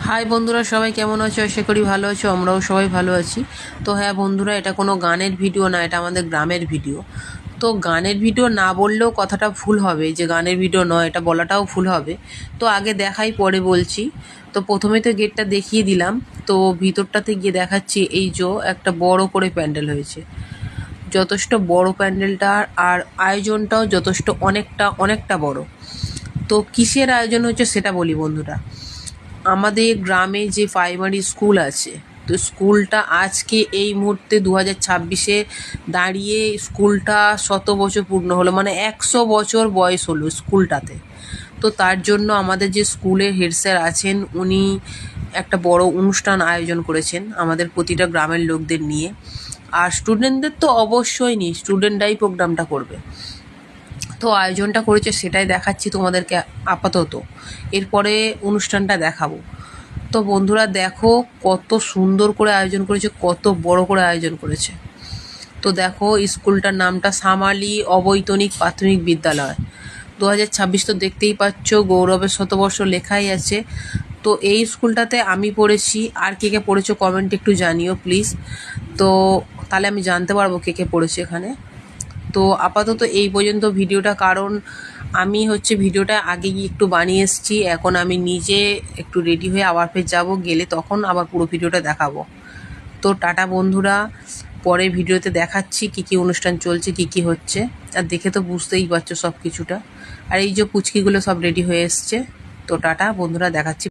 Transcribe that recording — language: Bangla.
হাই বন্ধুরা, সবাই কেমন আছো? আশা করি ভালো আছো। আমরাও সবাই ভালো আছি। তো হ্যাঁ বন্ধুরা, এটা কোনো গানের ভিডিও না, এটা আমাদের গ্রামের ভিডিও। তো গানের ভিডিও না বললেও কথাটা ভুল হবে, যে গানের ভিডিও নয় এটা বলাটাও ভুল হবে। তো আগে দেখাই পরে বলছি। তো প্রথমে তো গেটটা দেখিয়ে দিলাম। তো ভিতরটাতে গিয়ে দেখাচ্ছি, এই যে একটা বড় করে প্যান্ডেল হয়েছে। যথেষ্ট বড় প্যান্ডেলটা, আর আয়োজনটাও যথেষ্ট অনেকটা অনেকটা বড়। তো কিসের আয়োজন হচ্ছে সেটা বলি বন্ধুরা। আমাদের গ্রামে যে প্রাইমারি স্কুল আছে, তো স্কুলটা আজকে এই মুহূর্তে 2026-এ দাঁড়িয়ে স্কুলটা 100 বছর পূর্ণ হলো, মানে 100 বছর বয়স হলো স্কুলটাতে। তো তার জন্য আমাদের যে স্কুলের হেড স্যার আছেন, উনি একটা বড় অনুষ্ঠান আয়োজন করেছেন আমাদের প্রতিটা গ্রামের লোকদের নিয়ে। আর স্টুডেন্টদের তো অবশ্যই নেই, স্টুডেন্টরাই প্রোগ্রামটা করবে। তো আয়োজনটা করেছে সেটাই দেখাচ্ছি তোমাদেরকে আপাতত। এরপরে অনুষ্ঠানটা দেখাবো। তো বন্ধুরা দেখো, কত সুন্দর করে আয়োজন করেছে, কত বড় করে আয়োজন করেছে। তো দেখো, স্কুলটার নামটা সামালি অবৈতনিক প্রাথমিক বিদ্যালয়। 2026 তো দেখতেই পাচ্ছ, গৌরবের শতবর্ষ লেখাই আছে। তো এই স্কুলটাতে আমি পড়েছি। আর কে কে পড়েছো কমেন্ট একটু জানিও প্লিজ। তো তাহলে আমি জানতে পারবো কে কে পড়েছে এখানে। তো আপাতত এই পর্যন্ত ভিডিওটা, কারণ আমি ভিডিওটা আগে গিয়ে একটু বানিয়ে এসেছি। এখন আমি নিজে একটু রেডি হয়ে আবার ফের যাবো, গেলে তখন আবার পুরো ভিডিওটা দেখাবো। তো টাটা বন্ধুরা, পরে ভিডিওতে দেখাচ্ছি কী কী অনুষ্ঠান চলছে, কী কী হচ্ছে। আর দেখে তো বুঝতেই পারছো সব কিছুটা। আর এই যে পুচকিগুলো সব রেডি হয়ে এসছে। তো টাটা বন্ধুরা, দেখাচ্ছি